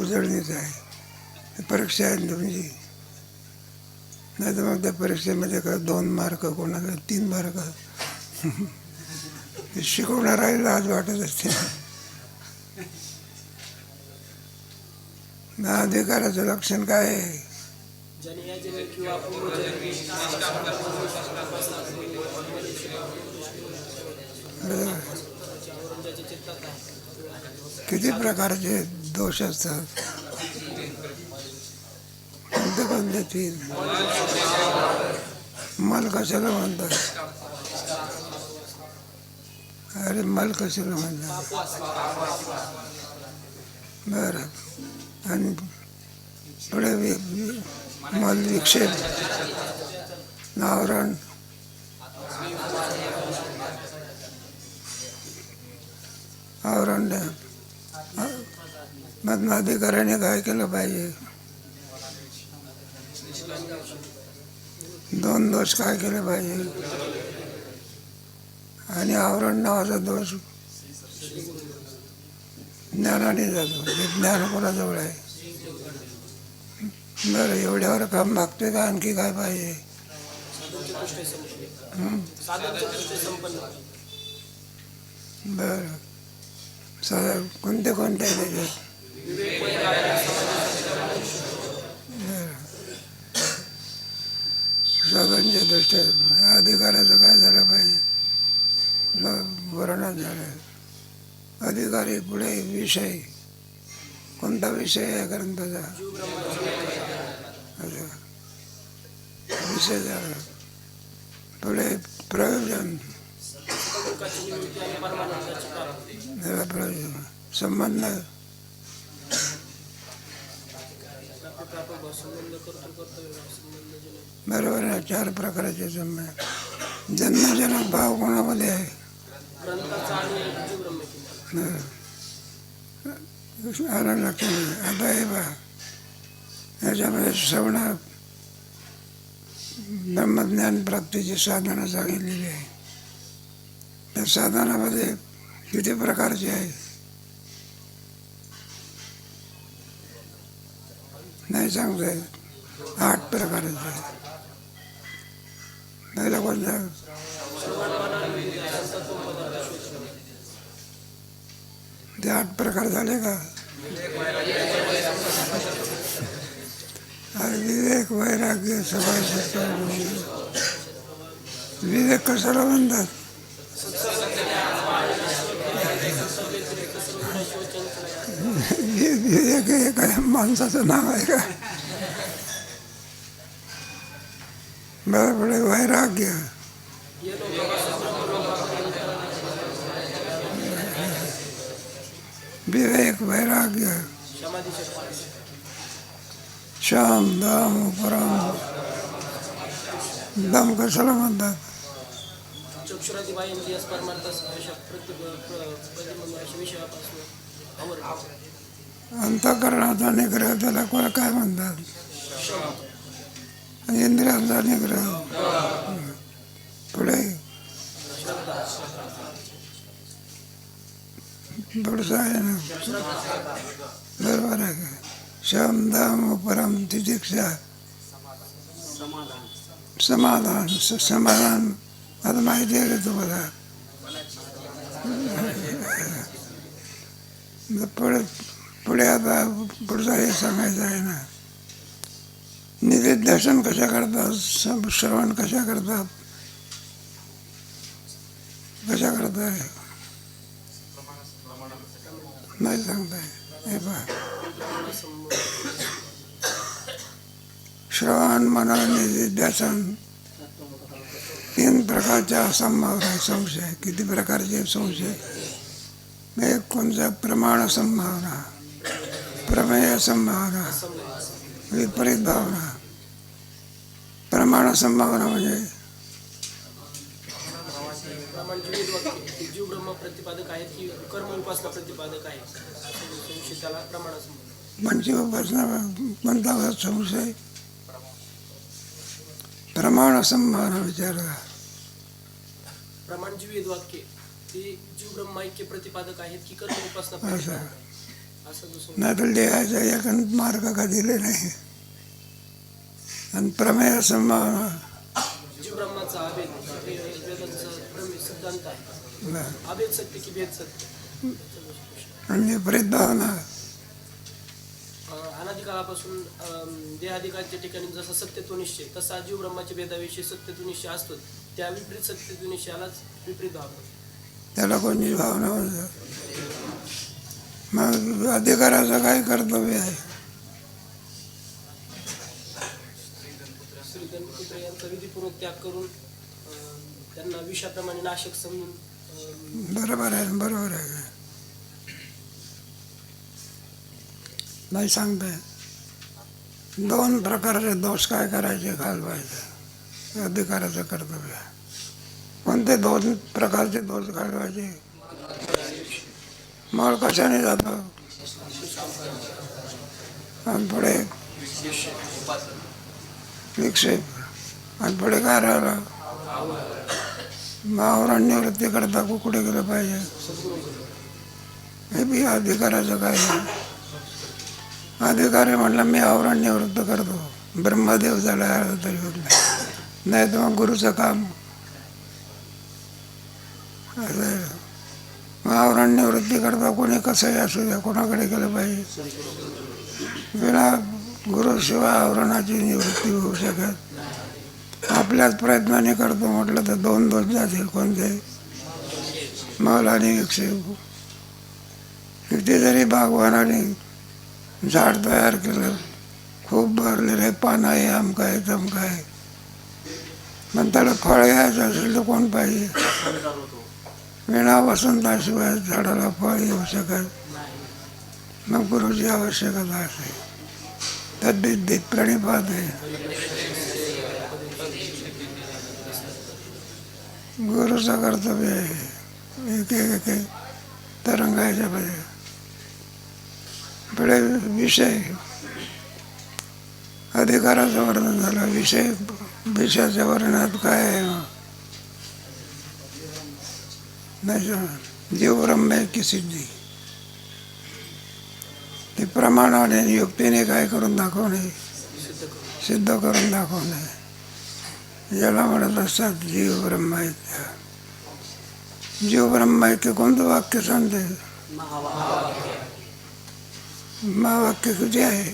उजळणीच आहे. परीक्षा आहे तुमची, नाही तर मग त्या परीक्षेमध्ये का 2 मार्क, कोणाला 3 मार्क. शिकवणार आहे लाज वाटत असते. अधिकाराचं लक्षण काय आहे? किती प्रकारचे दोष असतात? कोणते कोणते 3? मल कशाला म्हणतात? अरे मल कशाला म्हणतात? बरं. आणि पुढे मल विक्षेप, आवरण, आवरण. मग अधिकाऱ्याने काय केलं पाहिजे? 2 दोष काय केले पाहिजे? आणि आवरण नावाचा दोष ज्ञानाने जातो. हे ज्ञान कोणाजवळ आहे? बरं, एवढ्यावर काम मागते का आणखी काय पाहिजे? बरं, कोणते कोणते आहे त्याच्यात? साधनच्या दृष्ट्या अधिकाराचं काय झालं पाहिजे? वर्णन झालं. अधिकारी पुढे विषय, कोणता विषय आहे ग्रंथाचा? विषय झाला. पुढे प्रयोजन, प्रयोजन, संबंध, बरोबर आहे. 4 प्रकारचे संबंध. जन्मजनक भाव कोणामध्ये आहे? आलं लक्षात. आता हे पहा, याच्यामध्ये श्रवण ब्रह्मज्ञान प्राप्तीची साधनं सांगितलेली आहे. त्या साधनामध्ये किती प्रकारचे आहे? नाही सांगता येत. 8 प्रकारचे आहे. पहिला कोणता? ते 8 प्रकार झाले का? विवेक, वैराग्य, समाज. विवेक कशाला म्हणतात? विवेक हे काय माणसाचं नाव आहे का? बरोबर. वैराग्य, विवेक, वैराग्य, शम, दम, उपरम. दम कशाला म्हणतात? अंतःकरणाचा निग्रह, त्याला काय म्हणतात? इंद्रियांचा निग्रह. पुढे पुढचं आहे ना, बरोबर आहे का? शम, दम, उपरम, तितिक्षा, समाधान. समाधान आता माहिती आहे का तुम्हाला? पुढे आता पुढचं हे सांगायचं आहे ना. निधिध्यासन कशा करतात? श्रवण कशा करतात? कशा करताय? नाही सांगताय. हे पहा, श्रवण, मनन, निधिध्यासन 3 प्रकारच्या संभावना. संशय किती प्रकारचे संशय? एक कोणता? प्रमाण संभावना, प्रमेय संभावना, विपरीत भावना. प्रमाण संभावना म्हणजे जीव ब्रह्म प्रतिपादक आहेत की कर्म उपासना प्रतिपादक आहे, त्याला प्रमाण. म्हणजे उपासना कोणता संशय? प्रमाण संभावना विचारला. प्रमाण जी वेद वाक्य ते जीव ब्रह्म ऐक्य प्रतिपादक आहेत की कर्म उपासना? असं दुसरं नाही तर लिहायचा एकांत मार्क का दिले नाही. आणि प्रमेय संभावना जीव ब्रह्माचा अभेद हे वेदांचा प्रमेय सिद्धांत आहे. बरं. अभेद सत्य की भेद सत्य. आणि विपरीत भावना अनादिकाळापासून देहादिकाळच्या ठिकाणी जसा सत्यत्व निश्चय तसा जीव ब्रह्माच्या भेदाविषयी सत्यत्व निश्चय असतो. त्या विपरीत सत्यत्व निश्चयालाच विपरीत भावना. त्याला कोणती भावना होतं. मग अधिकाराचं काय कर्तव्य आहे. श्री गणपुत्र यांचा विधीपूर्वक त्याग करून त्यांना विषाप्रमाणे नाशक समजून बरोबर आहे बरोबर आहे. नाही सांगताय. दोन प्रकारचे दोष काय करायचे घालवायचे अधिकाराचं कर्तव्य आहे. कोणते दोन प्रकारचे दोष घालवायचे. मळ कशाने जातो आणि पुढे विक्षेप आणि पुढे काय राहिलं मावरण निवृत्ती करता कुठे गेलं पाहिजे. हे बी अधिकाराचं काय नाही. अधिकारी म्हटलं मी आवरण निवृत्त करतो. ब्रह्मदेव झाला तरी होत नाही तर मग गुरुचं काम असं. मग आवरण निवृत्ती करता कोणी कसंही असू द्या कोणाकडे गेलं पाहिजे. विना गुरुशिवाय आवरणाची निवृत्ती होऊ शकत. आपल्याच प्रयत्नाने करतो म्हटलं तर दोन दोष जातील. कोणते मल आणि विक्षेप. किती जरी बागवानाने झाड तयार केलं खूप भरलेलं आहे पानं आहे आमका आहे तमका आहे पण त्याला फळ यायचं असेल तर कोण पाहिजे. विणा वसंताशिवाय झाडाला फळ येऊ शकत. मग गुरुची आवश्यकता असते. तद्विद्येत प्रणिपात आहे. गुरुचं कर्तव्य आहे एक एक एक तरंगायच्या पाहिजे. पुढे विषय अधिकाराचं वर्णन झालं. विषयाच्या वर्णनात काय आहे नाही. जीव ब्रह्म की सिद्धी ते प्रमाणाने युक्तीने काय करून दाखवणे सिद्ध करून दाखवणे याला म्हणत असतात जीव ब्रह्माइत्य. जीव ब्रह्माइत्य कोणतं वाक्य सांगते. महावाक्य किती आहे.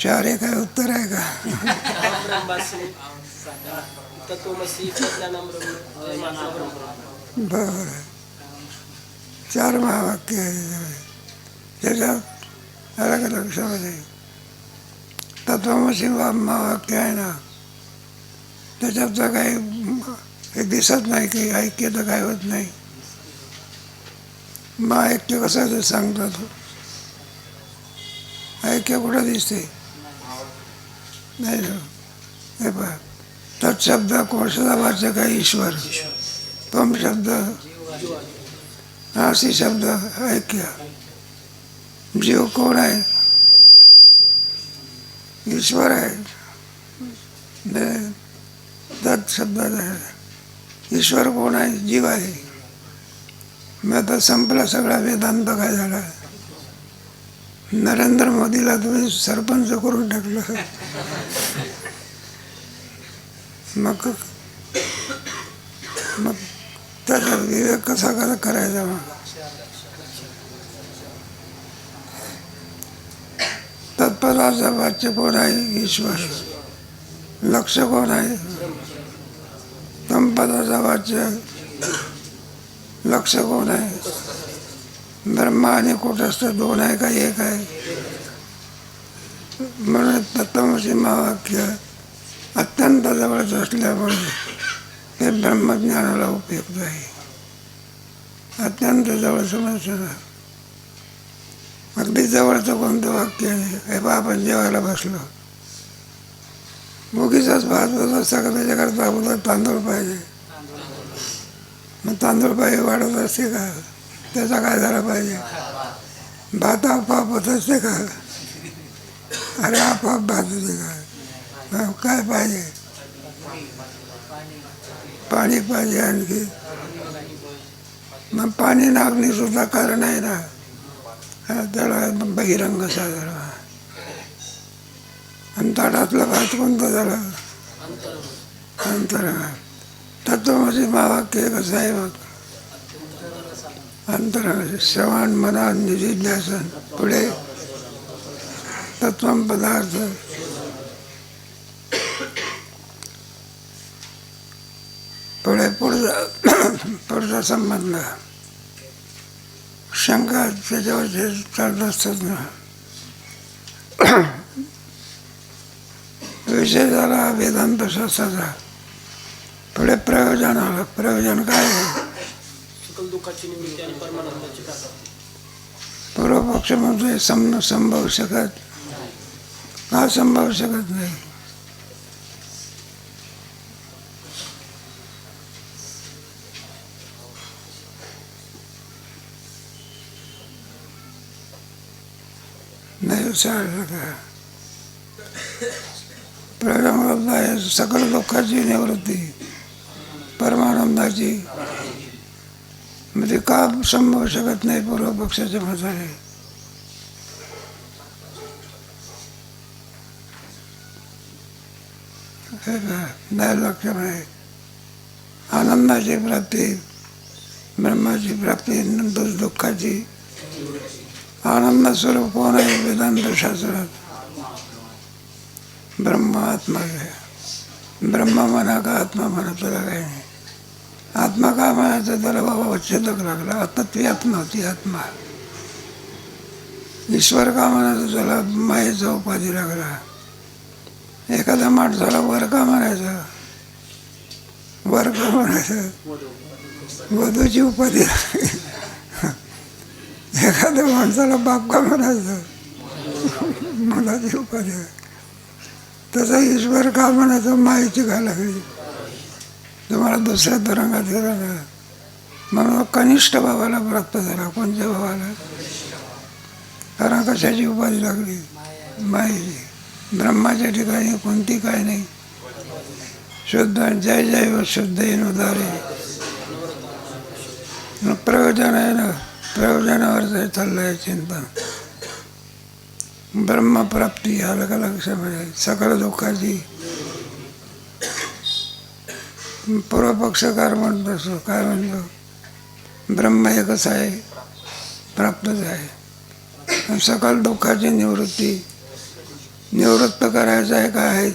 चार आहे काय उत्तर आहे का. बरं चार महावाक्य आहे. त्याच्यात अलग लक्षामध्ये तत्वमसी महावाक्य आहे ना त्याच्यात तर काही हे दिसत नाही की ऐक्य तर काय होत नाही. मग ऐक्य कसं ते सांगतात. ऐक्य कुठं दिसते नाही ना. हे पहा तत्शब्द कोणसा वाचक आहे ईश्वर. त्वम शब्द आसी शब्द ऐक्य. जीव कोण आहे ईश्वर आहे. तत् शब्दात आहे. ईश्वर कोण आहे जीव आहे. मग आता संपला सगळा वेदांत काय झाला. नरेंद्र मोदीला तुम्ही सरपंच करून टाकलं. मग त्याचा विवेक कसा करायचा. मग तत्पदाचं वाच्य कोण आहे ईश्वर. लक्ष कोण आहे. तमपदाचा वाच्य लक्ष कोण आहे. ब्रह्मा आणि कुटस्थ दोन आहे का एक आहे. म्हणून तत्वमसी महावाक्य अत्यंत जवळच असल्यामुळे ते ब्रह्मज्ञानाला उपयुक्त आहे. अत्यंत जवळ समजलं. अगदी जवळचं कोणतं वाक्य आहे. हे बा आपण जेवायला बसलो मुगीचाच भात होत असता का त्याच्याकरता अगोदर तांदूळ पाहिजे. मग तांदूळ पाहिजे वाढत असते का. त्याचा काय झाला पाहिजे. भात आपोआप होत असते का. अरे आपोआप भात होते का. काय पाहिजे पाणी पाहिजे आणखी. मग पाणी नागणी सुद्धा कारण आहे ना. त्याला बहिरंग साजरा. आणि ताटातला भात कोणता झाला? अंतरंग. तत्वमसी महावाक्य कसं आहे बघ. अंतरंग श्रवण मनन निधिध्यासन. पुढे तत्वम पदार्थ. पुढचा संबंध. शंका त्याच्यावर चालत असतात ना. विषय झाला वेदांत शास्त्राचा. पुढे प्रयोजन आलं. प्रयोजन काय आहे? सकल दुःखाची निवृत्ती आणि परमानंदाची प्राप्ती. पूर्वपक्ष म्हणजे संभवू शकत. का संभवू शकत नाही? नाही विचारलं का? प्रयोजन आहे सकल दुःखाची निवृत्ती, परमानंदाची. म्हणजे का संभवू शकत नाही पूर्वपक्षाच्या मताने? नाही लक्षात आहे. आनंदाची प्राप्ती, ब्रह्माची प्राप्ती, दुःखाची. आनंद स्वरूप कोण आहे वेदांत शास्त्रात? ब्रह्म आत्मा आहे. ब्रह्म म्हणा का आत्मा म्हणा त्याला काही नाही. आत्मा का म्हणायचं? त्याला बाबा उच्छेदक लागला. तत्वी आत्मा होती आत्मा. ईश्वर का म्हणायचं? त्याला मायेचा उपाधी लागला. एखादा माणसाला वर का म्हणायचं? वर का म्हणायचं? वधूची उपाधी लागली. एखाद्या माणसाला बाप का म्हणायचं? मुलाची उपाधी. तसं ईश्वर का म्हणायचं? मायेची का लागली? तुम्हाला दुसऱ्या तरंगात गेला ना. म्हणून कनिष्ठ भावाला प्राप्त झाला. कोणत्या भावाला? कारण कशाची उपाधी लागली? मायेची. ब्रह्माच्या ठिकाणी कोणती काय नाही. शुद्ध जय जय शुद्ध येऊन उदारे. प्रयोजन आहे ना. प्रयोजनावर चाललं आहे चिंतन. ब्रह्मप्राप्ती आलं का लक्षामध्ये? सकल दुःखाची. पूर्वपक्षकार म्हणतो काय म्हणतो? ब्रह्म एकच आहे, प्राप्तच आहे. सकल दुःखाची निवृत्त करायचं आहे काय आहे?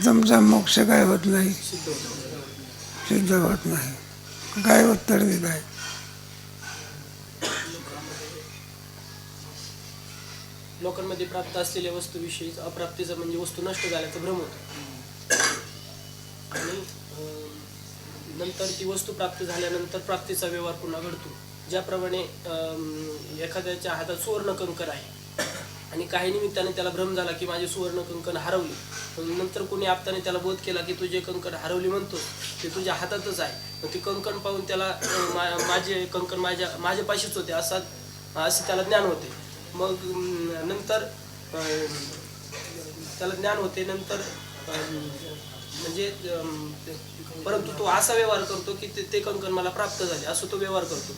तुमचा मोक्ष काय होत नाही, सिद्ध होत नाही. काय उत्तर दिलं आहे? लोकांमध्ये प्राप्त असलेल्या वस्तूविषयी अप्राप्तीचा म्हणजे वस्तू नष्ट झाल्याचा भ्रम होतो. आणि नंतर ती वस्तू प्राप्त झाल्यानंतर प्राप्तीचा व्यवहार पुन्हा घडतो. ज्याप्रमाणे एखाद्याच्या हातात सुवर्ण कंकण आहे आणि काही निमित्ताने त्याला भ्रम झाला की माझी सुवर्ण कंकण हरवली. पण नंतर कोणी आपताने त्याला बोध केला की तुझे कंकण हरवली म्हणतो ते तुझ्या हातातच आहे. मग ती कंकण पाहून त्याला माझे कंकण माझ्या पाशीच होते असं त्याला ज्ञान होते. मग नंतर त्याला ज्ञान होते. नंतर म्हणजे परंतु तो असा व्यवहार करतो की ते कंकण मला प्राप्त झाले असं तो व्यवहार करतो.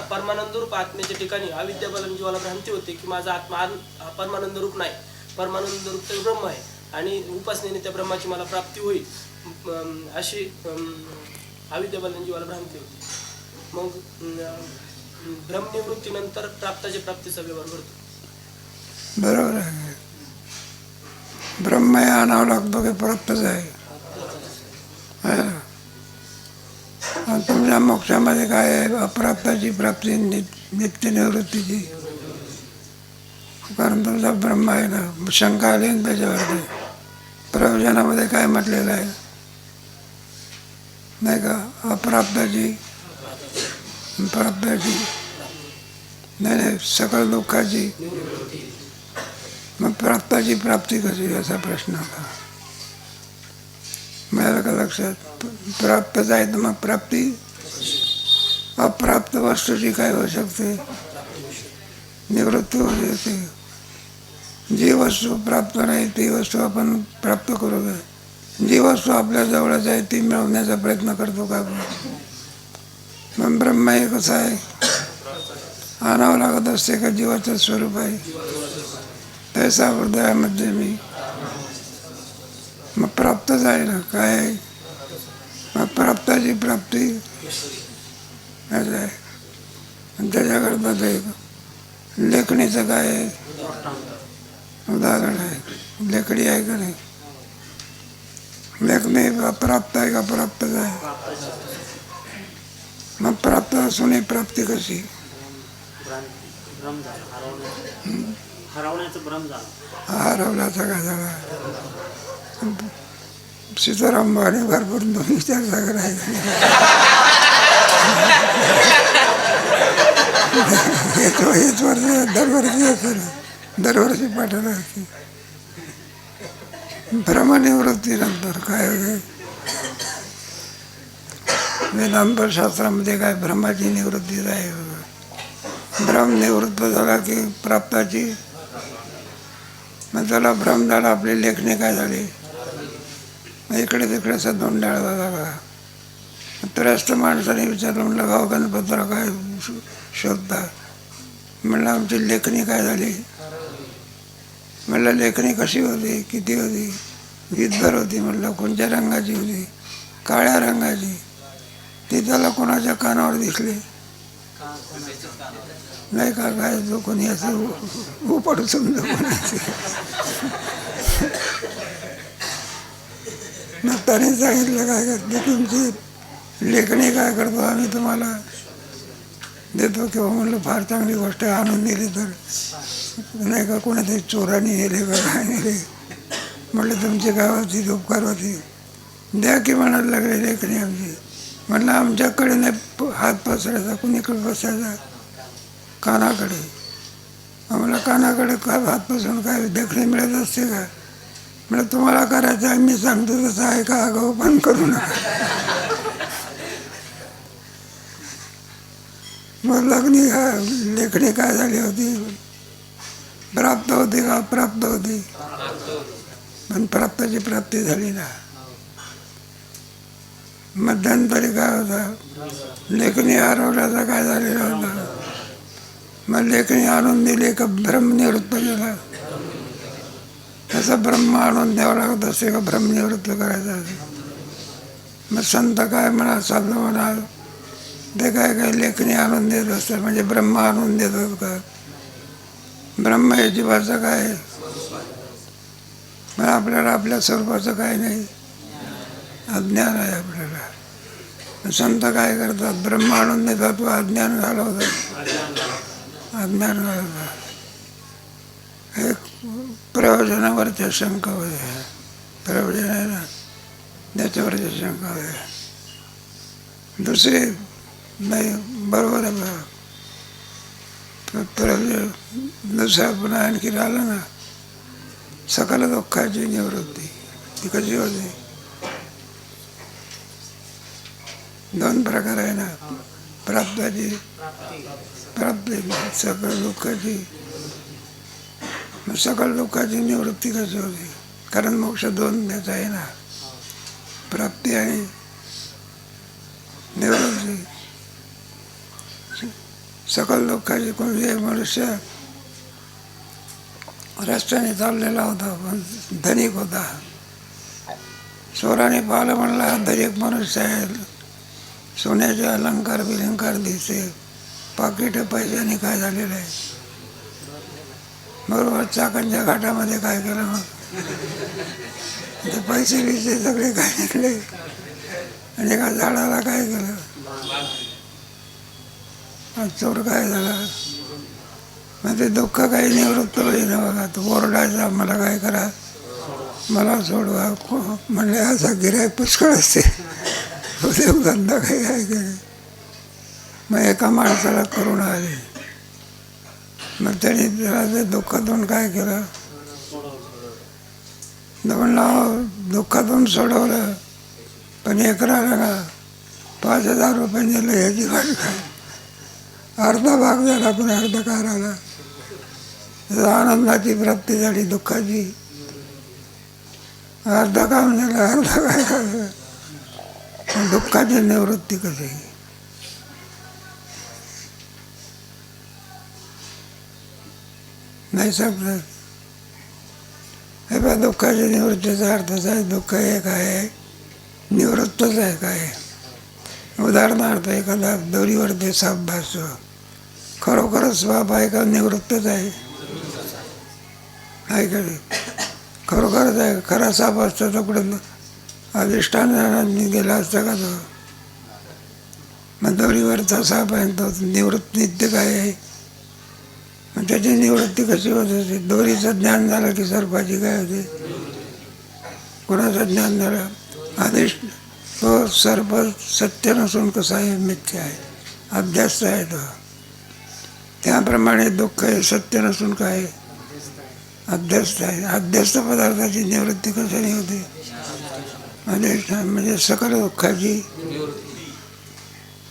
परमानंद रूप आत्म्याच्या ठिकाणी अविद्या बलम जीवाला भ्रांती होते की माझा आत्मा परमानंद रूप नाही. परमानंद रूप तर ब्रह्म आहे आणि उपासनेने त्या ब्रह्माची मला प्राप्ती होईल अशी अविद्या बलम जीवाला भ्रांती होती. मग ब्रह्मनिवृत्तीनंतर प्राप्तीचा व्यवहार घडतो. बरोबर आहे. ब्रह्म आणावं लागतो की प्राप्तच आहे. तुमच्या मोक्षामध्ये काय आहे? अप्राप्ताची प्राप्ती, नित्य निवृत्तीची. कारण तुमचा ब्रह्म आहे ना. शंका आली ना त्याच्यावरती. प्रयोजनामध्ये काय म्हटलेलं आहे नाही का? अप्राप्ताची प्राप्ताची नाही सकल दुःखाची. मग प्राप्ताची प्राप्ती कशी असा प्रश्न होता. मिळालं का लक्षात? प्राप्तच आहे तर मग प्राप्ती. अप्राप्त वस्तूची काय होऊ शकते? निवृत्ती होऊ शकते. जी वस्तू प्राप्त नाही ती वस्तू आपण प्राप्त करू का? जी वस्तू आपल्या जवळच आहे ती मिळवण्याचा प्रयत्न करतो का आपण? मग ब्रह्म हे कसं आहे, आणावं लागत असते का जीवाचं स्वरूप आहे. तैसा हृदयामध्ये मी, मग प्राप्तच आहे ना. काय आहे मग प्राप्ताची प्राप्ती असं आहे. आणि त्याच्याकरता ते लेखणीचं काय आहे उदाहरण आहे. लेखणी आहे का नाही, लेखणी प्राप्त आहे का प्राप्तच आहे. मग प्राप्त असूनही प्राप्ती कशी, हरवल्याचा काय झाला. सीताराम भाणे भरपूर दोन्ही विचारसागर आहे. हेच वर्ष दरवर्षी असेल, दरवर्षी पाठवलं असते. भ्रमनिवृत्तीनंतर काय होते, वेदांतशास्त्रामध्ये काय भ्रमाची निवृत्ती आहे. भ्रम निवृत्त झाला की प्राप्ताची, मग त्याला भ्रम झाला. आपली लेखणी काय झाली, इकडे तिकडे सदोंडाळ झाला का. त्रस्त माणसाने विचारलं, म्हणलं गाव गणपतीला काय शोधता. म्हणलं आमची लेखणी काय झाली. म्हणलं लेखणी कशी होती, किती होती. वीजभर होती. म्हणलं कोणत्या रंगाची होती. काळ्या रंगाची. ती त्याला कोणाच्या कानावर दिसली नाही का. काय जो कोणी असं उपड समजा कोणाचे. मग त्याने सांगितलं काय करते तुमची लेखणी काय करतो आम्ही तुम्हाला देतो. किंवा म्हणलं फार चांगली गोष्ट आणून दिली तर नाही का, कोणातरी चोराने नेले का काय नेले. म्हटलं तुमची गावाची उपकार होती, द्या की म्हणायला लागले लेखणी आमची. म्हटलं आमच्याकडे नाही हात पसरायचा, कुणीकडे बसायचा, कानाकडे. आम्हाला कानाकडे काय हात पसरून काय लेखणी मिळत असते का. म्हणजे तुम्हाला करायचं आहे, मी सांगतो तसं आहे का, आगाऊ पण करू नका. मग लग्नी लेखणी काय झाली होती, प्राप्त होती का अप्राप्त होती. पण प्राप्ताची प्राप्ती झाली ना. मध्यंतरी काय होता, लेखणी हरवल्याचा काय झालेला होता. मग लेखणी आणून दिली का भ्रमनिवृत्त झाला. त्याचा ब्रह्म आणून द्यावं लागत असे का भ्रमनिवृत्त करायचं असे. मग संत काय म्हणा, साधू म्हणा, ते काय काय लेखणी आणून देत असतात. म्हणजे ब्रह्म आणून देतात का. ब्रह्म हे जीवाचं काय, मग आपल्याला आपल्या स्वरूपाचं काय नाही, अज्ञान आहे आपल्याला. संत काय करतात, ब्रह्म आणून देतात, तो अज्ञान घालवतात. अज्ञान घालवतात. एक प्रयोजनावरच्या शंका होते. प्रयोजन आहे ना, त्याच्यावरच्या शंका होते. दुसरी नाही, बरोबर आहे. प्रयोजन दुसरा पुन्हा आणखी राहिला ना, सकल दुःखाची निवृत्ती. ती कशी होते, दोन प्रकार आहे ना, प्राप्ताची प्राप्ती, सकल दुःखाची. मग सकल दुःखाची निवृत्ती कशी होती, कारण मोक्ष दोन त्याच आहे ना, प्राप्ती आणि निवृत्ती. सकल दुःखाची कोणती, मनुष्य रस्त्याने चाललेला होता, पण धनिक होता. चोराने पाहिलं, म्हणला धनिक मनुष्य आहे, सोन्याचे अलंकार बिलंकार दिसते, पाकिट पैशाने काय झालेलं आहे. बरोबर चाकणच्या घाटामध्ये काय केलं, मग ते पैसे बिसे सगळे काय घेतले आणि एका झाडाला काय केलं. चोर काय झाला, मग ते दुःख काही निवृत्त होईना बघा. तो ओरडायचा, मला काय करा, मला सोडवा. म्हणले असा गिऱ्हाईक पुष्कळ असते, उद्योगधंदा काही आहे की. मग एका माणसाला करून आले. मग त्याने त्याला ते दुःखातून काय केलं, म्हणलं दुःखातून सोडवलं, पण एक राहिला ना, 5,000 रुपये दिलं ह्याची वाट काय. अर्धा भाग झाला, पण अर्धा काय राहिला. आनंदाची प्राप्ती झाली, दुःखाची अर्धा काम झालं, अर्धा काय राहिलं. दुःखाची निवृत्ती कशी, नाही सांगतात. हे बघा, दुःखाच्या निवृत्तीचा अर्थच आहे. दुःख एक आहे, निवृत्तच आहे. काय उदाहरणार्थ एखादा दोरीवरती साप भासतो, खरोखरच साप आहे का निवृत्तच आहे? आहे का नाही? खरोखरच आहे. खरा साप असता तर कुठं अधिष्ठानाने गेला असता का तो? मग दोरीवरचा साप आहे तो निवृत्त नित्य काय आहे? मग त्याची निवृत्ती कशी होत असते? दोरीचं ज्ञान झालं की सर्पाची काय होते? कोणाचं ज्ञान झालं? अधिष्ठ तो सर्प सत्य नसून कसा आहे? मिथ्या आहे, अध्यास्त आहे तो. त्याप्रमाणे दुःख हे सत्य नसून काय आहे? अध्यस्त आहे. अध्यस्त पदार्थाची निवृत्ती कशाने होते? अधिष्ठान म्हणजे सकल दुःखाची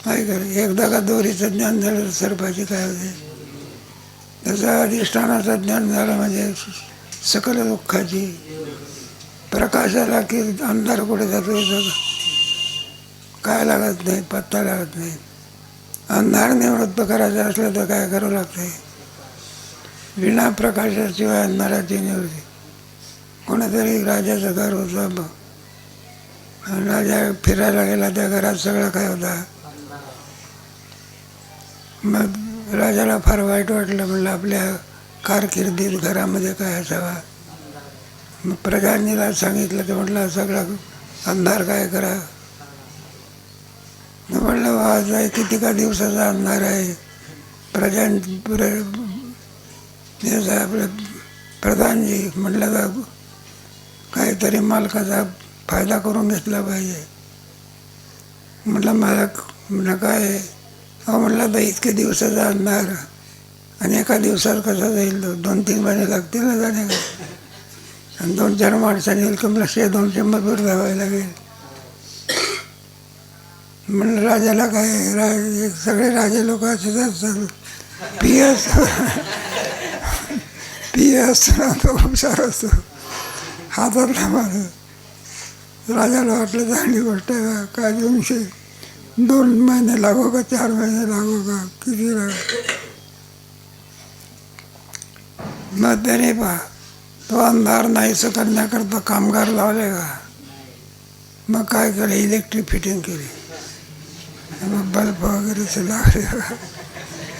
काय करे. एकदा का दोरीचं ज्ञान झालं तर सर्पाची काय होते? त्याचं अधिष्ठानाचं ज्ञान झालं म्हणजे सकल दुःखाची. प्रकाश आला की अंधार कुठे जातो याचा काय लागत नाही, पत्ता लागत नाही. अंधार निवृत्त करायचं असलं तर काय करावं लागतंय? विना प्रकाशाशिवाय अंधाराची निवृत्ती. कोणातरी राजाचं घर होतं, राजा फिरायला गेला, त्या घरात सगळं काय होता. मग राजाला फार वाईट वाटलं, म्हणलं आपल्या कारकिर्दीत घरामध्ये काय असावा. मग प्रजांनीला सांगितलं की म्हटलं सगळा अंधार काय करा. म्हटलं आज आहे किती का दिवसाचा अंधार आहे. आपले प्रधानजी म्हटलं का काहीतरी मालकाचा फायदा करून घेतला पाहिजे. म्हटलं मालक म्हटलं काय आहे? अहो म्हटलं तर इतके दिवसाचा अंधार आणि एका दिवसात कसा जाईल तो? 2-3 महिने लागतील ना जाणे का? आणि 2-4 माणसांनी येईल की मला 100-200 मजूर लावायला लागेल. म्हणलं राजाला काय सगळे राजे लोक असेच असतात. पी असतो ना, तो हुशार असतो हातातला माणूस. राजाला वाटलं चांगली गोष्ट आहे काय 2 महिने लागो का 4 महिने लागो का किती लागो. मग त्याने पहा तो अंधार नाहीसं करण्याकरता कामगार लावले का. मग काय केलं? इलेक्ट्रिक फिटिंग केली. मग बल्ब वगैरे लागले.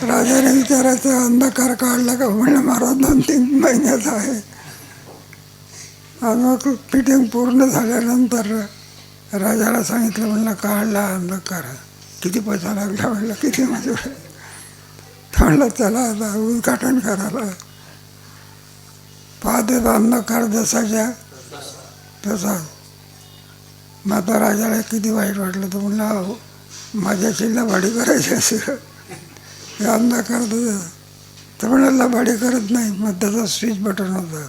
राजाने विचारायचं अंधकार काढला का? म्हणलं महाराज 2-3 महिन्याचा आहे. आणि मग फिटिंग पूर्ण झाल्यानंतर राजाला सांगितलं, म्हणलं काढला अंधकार. किती पैसा लागला? म्हणलं किती मजूर. म्हणलं चला आता उद्घाटन करायला. पाहते अंधकार जसाच्या तसा. मग आता राजाला किती वाईट वाटलं. तर म्हणलं माझ्याशी लबाडी करायची असेल अंधकार तर म्हणलं लबाडी करत नाही. मग त्याचं स्विच बटन होतं.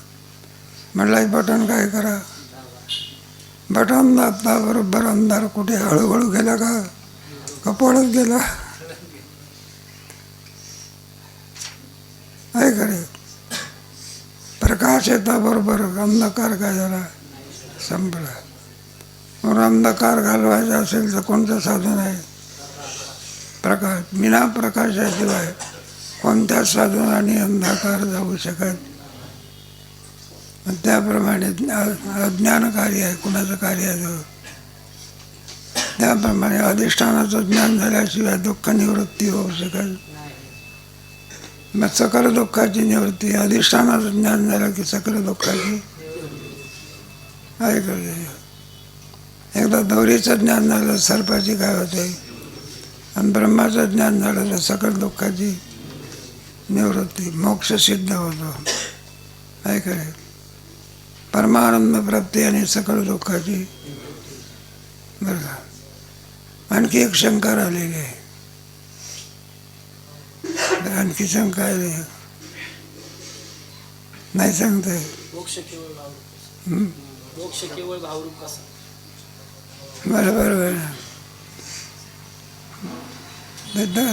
म्हटलं हे बटन काय करा. बटन दाबता बरोबर अंधार कुठे हळूहळू गेला का पळत गेला. आहे खरे. प्रकाश येता बरोबर अंधकार काय झाला? संपला. मग अंधकार घालवायचा असेल तर कोणतं साधन आहे? प्रकाश. विना प्रकाशाशिवाय कोणत्या साधनाने अंधकार जाऊ शकत. त्याप्रमाणे अज्ञान कार्य आहे. कुणाचं कार्य आहे? त्याप्रमाणे अधिष्ठानाचं ज्ञान झाल्याशिवाय दुःख निवृत्ती होऊ शकत. मग सकल दुःखाची निवृत्ती अधिष्ठानाचं ज्ञान झालं की सकल दुःखाची आहे करते. एकदा दोरीचं ज्ञान झालं सर्पाची काय होते, आणि ब्रह्माचं ज्ञान झालं तर सकल दुःखाची निवृत्ती मोक्ष सिद्ध होतो. आहे खरे. परमानंद प्राप्ती आणि सकल दुःखाची. बरं का. आणखी एक शंका राहिलेली आहे. आणखी शंका आहे नाही सांगताय. मोक्ष केवळ भावरूप कसा. बरोबर.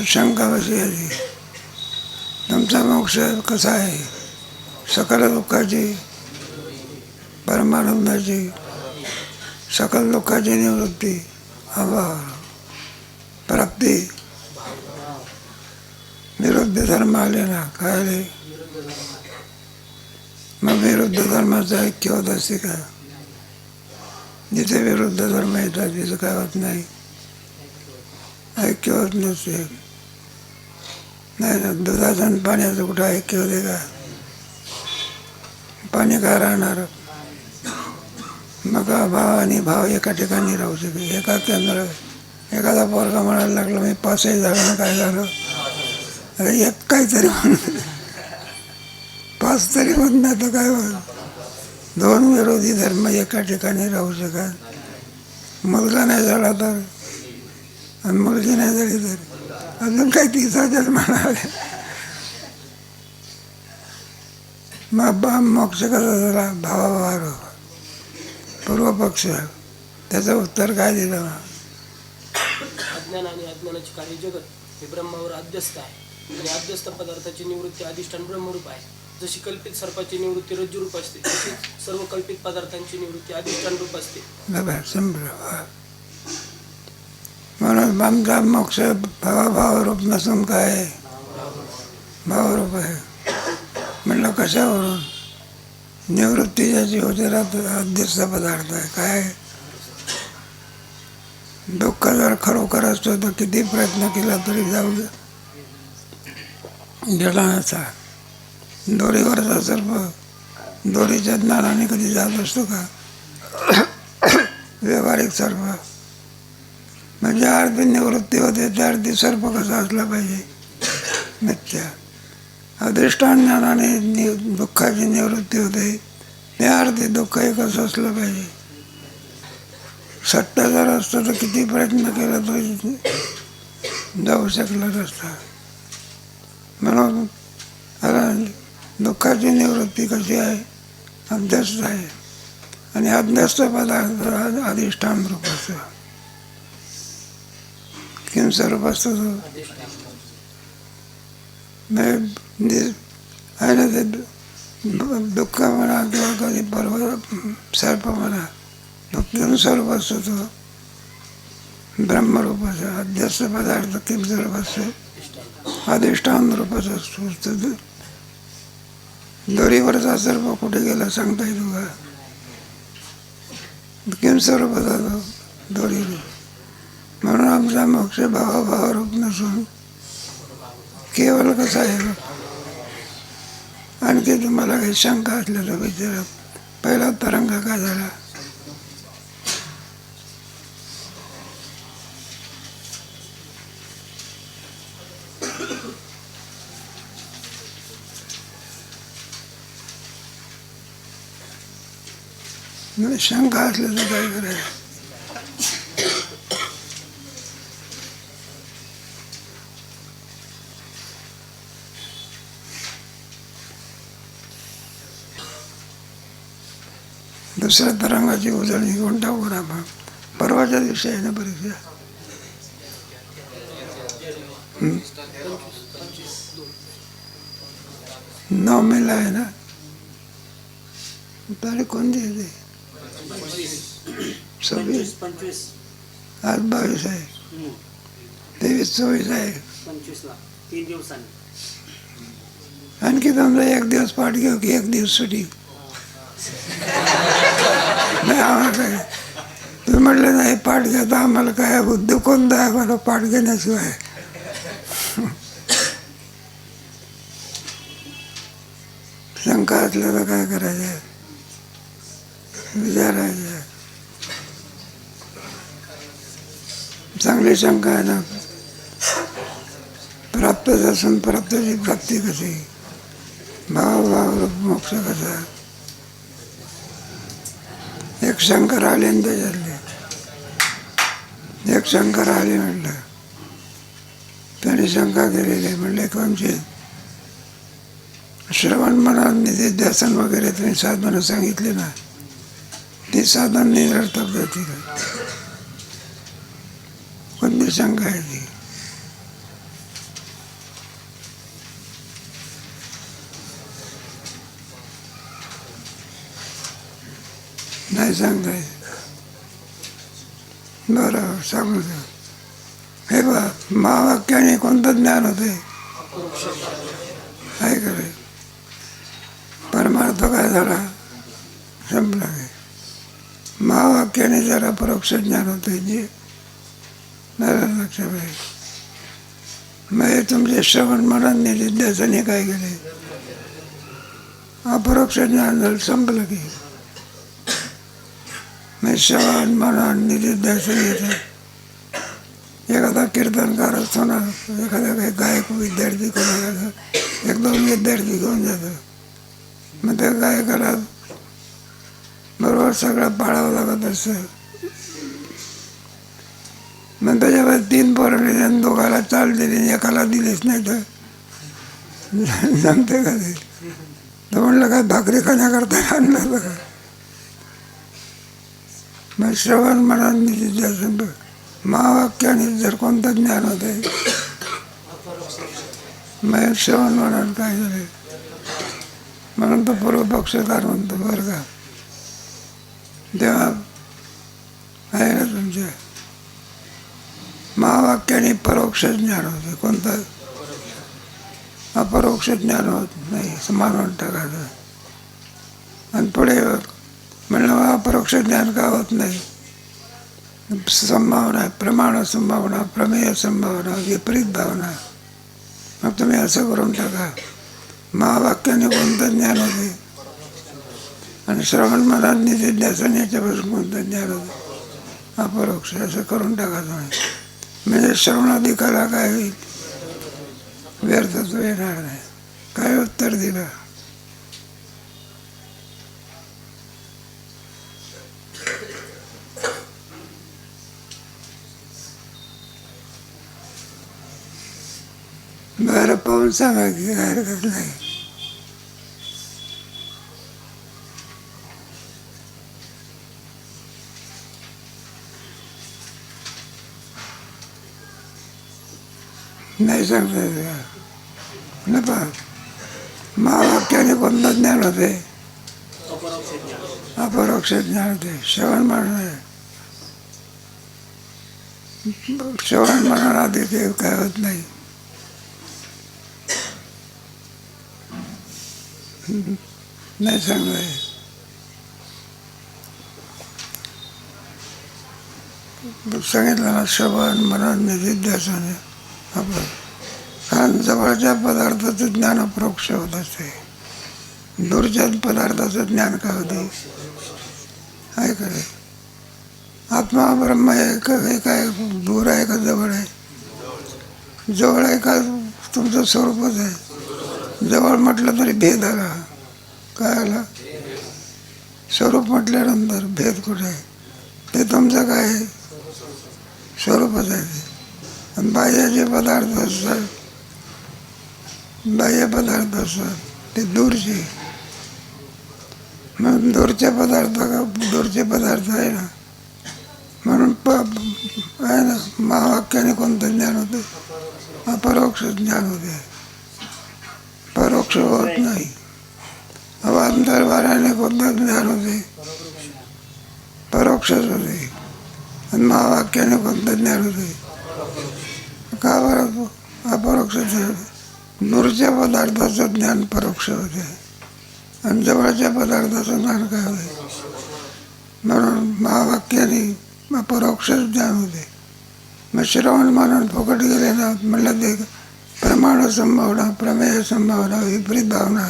शंका कशी आली. तुमचा मोक्ष कसा आहे? सकल दुःखाची, परमानंदाची, सकल दुःखाची निवृत्ती, अभाव, प्राप्ती. विरुद्ध धर्म आले ना. काय आले? मग विरुद्ध धर्माचं ऐक्य होत असते का? जिथे विरुद्ध धर्म येतात तिथं काय होत नाही, ऐक्य होत नसते. नाही ना, दुधाचं आणि पाण्याचं कुठं ऐक्य होते का? पाणी काय राहणार? मग भाव आणि भाव एका ठिकाणी राहू शके. एका केंद्र एखादा पोरगा म्हणायला लागला मी 5ही झालं, काय झालं? अरे एक काहीतरी म्हण, 5 तरी होत नाही तर काय होत? 2 विरोधी धर्म एका ठिकाणी राहू शकत. मुलगा नाही झाला तर आणि मुलगी नाही झाली तर अजून काही 3रा जन्म म्हणाले. मग मोक्ष कसा झाला? भावाभावार. पूर्व पक्ष त्याचं उत्तर काय दिलं? अज्ञान आणि अज्ञानाचे कार्य जगत हे ब्रह्मावर अध्यस्त आहे आणि अध्यस्त पदार्थाची निवृत्ती अधिष्ठान ब्रह्मरूप आहे. जशी कल्पित सर्पाची निवृत्ती रज्जुरूप असते तशीच सर्व कल्पित पदार्थांची निवृत्ती अधिष्ठान रूप असते. म्हणून आमचा मोक्ष भावाभावरूप नसून काय भावरूप आहे. म्हणलं कशावरून? निवृत्ती ज्याची होते अध्यस्त पदार्थ आहे. काय दुःख जर खरोखर असतो तर किती प्रयत्न केला तरी जाऊ गेला नसा. दोरीवरचा सर्प दोरीच्या ज्ञानाने कधी जात असतो का? व्यावहारिक सर्प म्हणजे अर्धी निवृत्ती होते त्या अर्धी सर्प कसा असला पाहिजे? मिथ्या. अधिष्ठान ज्ञानाने दुःखाची निवृत्ती होते त्या अर्धी दुःख एकच असलं पाहिजे. सत्य जर असतं तर किती प्रयत्न केला तरी जाऊ शकला नसता. म्हणून आता दुःखाची निवृत्ती कशी आहे? अध्यस्त आहे आणि अध्यस्त पदार्थ अधिष्ठान रूप असतं. किम स्वरूप असतं तो आहे ना. ते दुःख म्हणा किंवा कधी सर्प म्हणा, किम स्वरूप असतो तो ब्रह्मरूप असतो. अध्यस्त पदार्थ किम स्वरूप असतो? अधिष्ठान रूपच असतो. दोरीवरचा सर्प कुठे गेला सांगता येतो का? किम स्वरूप होता दोरीवर. म्हणून आमचा मोक्ष भावाभावरूप नसून केवळ कसा आहे? आणखी तुम्हाला काही शंका असल्या तर विचारा. पहिला तरंग काय झाला? शंका असल्या तर काय करायचं? दुसऱ्या तरंगाची उजळणी घेऊन टाकू ना. परवाच्या दिवशी आहे ना परीक्षा. 9 मेला आहे ना. तारीख कोणती आहे? 26. आज 22 आहे. 23, 24 आहे. 3 दिवसांनी आणखी समजा 1 दिवस पाठ घेऊ की 1 दिवस सुटी. नाही आम्हाला काय तुम्ही म्हटलं नाही पाठ घ्या, आम्हाला काय उद्योग कोणता आहे आम्हाला पाठ घेण्याशिवाय? शंका असल्या तर काय करायचं? विचारायचं. चांगली शंका आहे ना. प्राप्त असून प्राप्ताची प्राप्ती कशी? भाव मोक्ष कसा? एक शंकर आले आणि त्याच्यातले एक शंकर आले म्हटलं. त्याने शंका केलेली आहे. म्हणले कोणचे? श्रवण मनात निधिध्यासन वगैरे तुम्ही साधनं सांगितले ना, ती साधन निरर्थक जातील. कोणती शंका आहे ती? नाही सांगता येत. बरं सांगू द्या. हे बा महावाक्याने कोणतं ज्ञान होते? आहे का रे? परमार्थ अर्थ काय झाला? संपला की महावाक्याने जरा परोक्ष ज्ञान होते जे लक्षात आहे. मग हे तुमचे श्रवण मनन निधिध्यासाने काय केले? अपरोक्ष ज्ञान झालं, संपलं की. मग श्रवण मनन निधिध्यासन येतं. एखादा कीर्तनकार असतो ना, एखादा काही गायक विद्यार्थी कोणाला एक दोन विद्यार्थी घेऊन जातं. मग त्या गायकाला बरोबर सगळं पाळावं लागत असतं. मग त्याच्यामध्ये 3 पोरांनी दोघाला चाल दिली, एकाला दिलीच नाही तर जमते का ते? तर म्हणलं काय भाकरी खाण्याकरता आणलं होतं का? मग श्रवण मनन निधिध्यासन महावाक्याने जर कोणतं ज्ञान होते, मग श्रवण मनन काय झाले? म्हणून तो पूर्वपक्षकार म्हणतो बरं का. तेव्हा आहे ना तुमच्या महावाक्याने परोक्ष ज्ञान होते. कोणतं? अपरोक्ष ज्ञान होत नाही, मानून टाकायचं. आणि पुढे म्हणलं अपरोक्ष ज्ञान का होत नाही? संभावना, प्रमाण संभावना, प्रमेय संभावना, विपरीत भावना. मग तुम्ही असं करून टाका, महावाक्याने कोणतं ज्ञान होते आणि श्रवण मनन निधिध्यासन याच्यापासून कोणतं ज्ञान होतं? अपरोक्ष. असं करून टाका तुम्ही. म्हणजे श्रवणाधिकाला काय होईल? व्यर्थत्व येणार नाही. काय उत्तर दिलं? बरं पाहून सांगा की काय हरकत नाही. नाही सांगता येत ना. पहा, महावाक्याने कोणतं ज्ञान होते? अपरोक्ष ज्ञान होते. श्रवण मनन, श्रवण मनन आधी ते काय होत नाही. नाही सांगता येत. सांगितलं ना, श्रवण मनन निधिध्यासन. आपण कारण जवळच्या पदार्थाचं ज्ञान अपरोक्ष होत असते, दूरच्या पदार्थाचं ज्ञान काय होते? आहे का? आत्मा ब्रह्म आहे का? हे काय दूर आहे का जवळ आहे? जवळ आहे का तुमचं स्वरूपच आहे? जवळ म्हटलं तरी भेद आला. काय आला? स्वरूप म्हटल्यानंतर भेद कुठे आहे? ते तुमचं काय आहे? स्वरूपच आहे. आणि बाह्य जे पदार्थ असतात, बाह्य पदार्थ असतात ते दूरचे. मग दूरचे पदार्थ आहे ना. म्हणून आहे ना, महावाक्याने कोणतं ज्ञान होते? अपरोक्ष ज्ञान होते. परोक्ष होत नाही. अवांतरवाराने कोणतं ज्ञान होते? परोक्षच होते. आणि महावाक्याने कोणतं ज्ञान होते? का बरं अपरोक्ष? दूरच्या पदार्थाचं ज्ञान परोक्ष होते आणि जवळच्या पदार्थाचं ज्ञान काय होते? म्हणून महावाक्याने अपरोक्ष ज्ञान होते. मग श्रवण मनन फुकट गेले ना. म्हणलं ते प्रमाण संभावना, प्रमेय संभावना, विपरीत भावना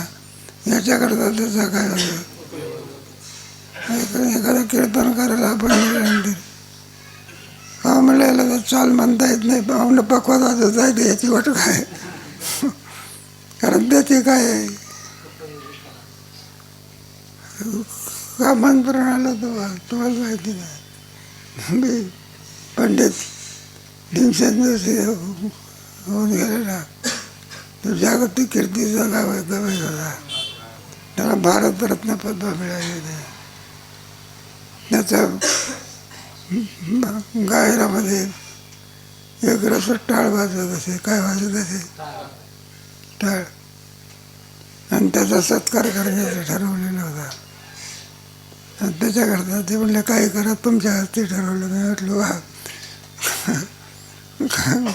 याच्याकरता त्याचा काय होतं? एखादा कीर्तन करायला आपण गेल्यानंतर हा म्हणलं तर चाल म्हणता येत नाही, म्हणलं पक्वादाचं जायचं याची वाट काय? कारण त्याची काय आहे? का मंत्रण आलं तुम्हाला माहिती नाही. मी पंडित भीमसेन जोशी होऊन गेले ना, तो जागतिक कीर्तीचा गवई होता. त्याला भारतरत्न पदवी मिळाली. त्याचा गायनामध्ये एक रस टाळ वाजवत असे. काय वाजवत असे? टाळ. आणि त्याचा सत्कार करण्याचं ठरवलेलं होता. आणि त्याच्याकरता ते म्हणले काही करा, तुमच्या हस्ते ठरवलं. मी म्हटलं वा,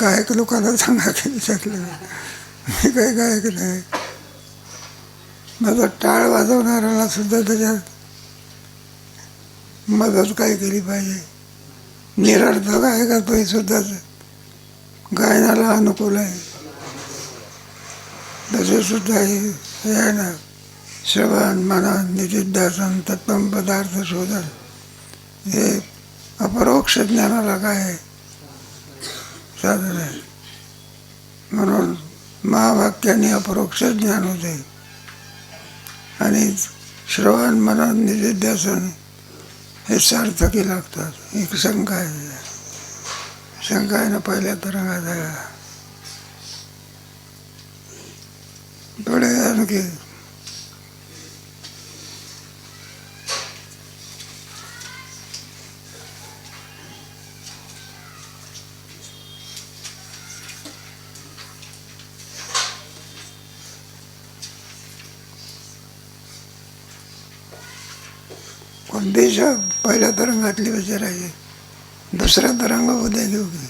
गायक लोकांना सांगा की शकलं मी काही गायक नाही. मग टाळ वाजवणाऱ्याला सुद्धा त्याच्यात मदत काय केली पाहिजे. निरर्थक आहे का तोही सुद्धा गायनाला अनुकूल आहे. तसे सुद्धा हे आहे ना, श्रवण मनन निधिध्यासन तत्त्वम पदार्थ शोधन, हे अपरोक्ष ज्ञानाला काय आहे साधन आहे. म्हणून महावाक्याने अपरोक्ष ज्ञान होते आणि श्रवण मनन निधिध्यासन हे सार्थकी लागतात. एक शंका आहे, शंका आहे ना पहिल्या तरंगात आहे. थोडे आणखी कोणतीही पहिल्या तरंगातली विचारायची, दुसऱ्या तरंग उद्या घेऊ की.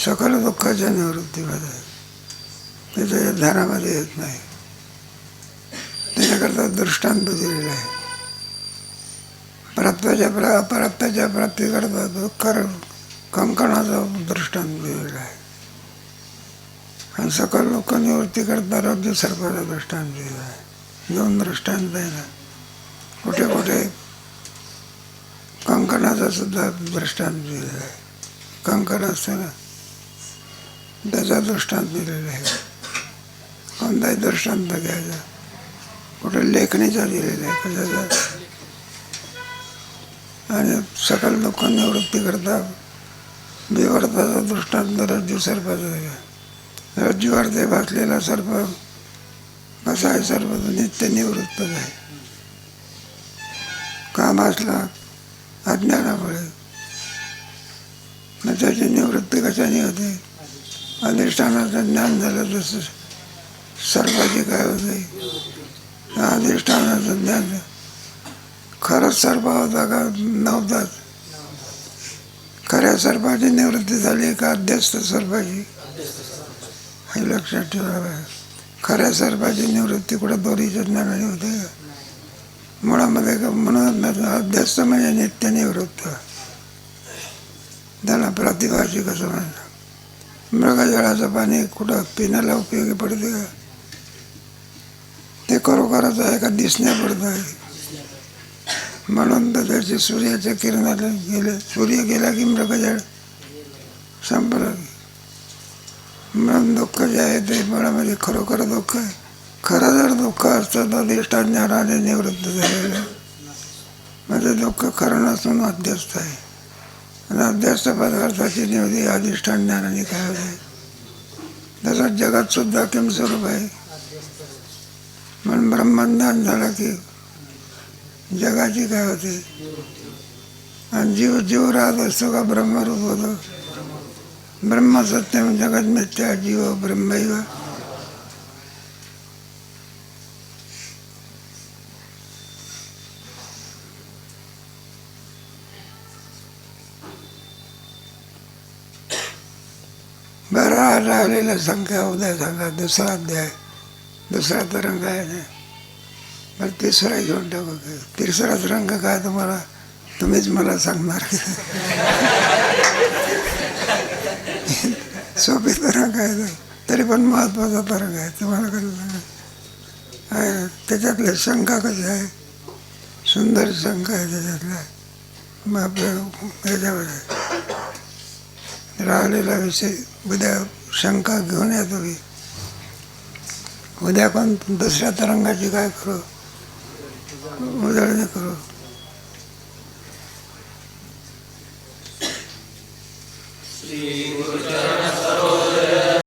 सकल दुःखाच्या निवृत्तीमध्ये ते त्याच्या ध्यानामध्ये येत नाही. त्याच्याकरता दृष्टांत दिलेला आहे. अपराप्ताच्या प्राप्तीकरता दुःख कंकणाचा दृष्टांत दिलेला आहे. आणि सकल दुःख निवृत्तीकरता रज्जू सर्पाचा दृष्टांत दिलेला आहे. दोन दृष्टांत आहे ना. कुठे कुठे कंकणाचा सुद्धा दृष्टांत दिलेला आहे. कंकण असतं ना, त्याचा दृष्टांत दिलेला आहे. कोणताही दृष्टांत घ्यायचा. कुठे लेखणीचा दिलेला आहे कशाचा. आणि सकल दुःख निवृत्ती करता विवर्ताचा दृष्टांत रज्जू सर्पाचा दिला. रज्जूवर ते भासलेला सर्प कसा आहे, सर्प नित्य निवृत्तच आहे. का भासला? अज्ञानामुळे. मग त्याची निवृत्ती कशाने होते? अधिष्ठानाचं ज्ञान झालं जसं सर्पाची काय होते, अधिष्ठानाचं ज्ञान. खरंच सर्प होता का नव्हताच? खऱ्या सर्पाची निवृत्ती झाली का अध्यस्त सर्पाची? हे लक्षात ठेवावं. खऱ्या सर्पाची निवृत्ती कुठं दोरीच्या ज्ञानाने होते का? मुळामध्ये का म्हणून अध्यस्त म्हणजे नित्य निवृत्त. त्याला प्रतिभाषिक असं म्हणतात. मृगजळाचं पाणी कुठं पिण्याला उपयोगी पडते का? ते खरोखरच आहे का दिसण्यापुरतं आहे? म्हणून तर त्याचे सूर्याच्या किरणाला गेले. सूर्य गेला की मृगजळ संपलं. म्हणून दुःख जे आहे ते मनामध्ये खरोखर दुःख आहे. खरं जर दुःख असतं तर अधिष्ठान ज्ञानाने निवृत्त झालेलं. म्हणजे दुःख खरं नसून अध्यस्त आहे. आणि अध्यस्त पदार्थाची निवृत्ती अधिष्ठान ज्ञानाने काय होते. तसंच जगात सुद्धा किम स्वरूप आहे. म्हणून ब्रह्मज्ञान झालं की जगाची काय होते. आणि जीव राहत असतो का ब्रह्मरूप होतो. ब्रह्म सत्यम जगत मिथ्या जीव ब्रह्मैव. बरा राहिलेल्या संख्या उद्या सांगा. दुसरा अध्याय, दुसरा तरंग आहे ना. बरं तिसरा घेऊन टाकू. तिसराच रंग काय तुम्हाला, तुम्हीच मला सांगणार. सोपी तरंग आहे तरी पण महत्त्वाचा तरंग आहे. तुम्हाला कसं सांगा. त्याच्यातले शंका कशा आहे, सुंदर शंका आहे त्याच्यातल्या. मग आपल्या ह्याच्यावर आहे राहिलेला विषय. उद्या शंका घेऊन या तुम्ही. उद्या पण दुसऱ्या तरंगाची काय करू, उजळणी करू. श्री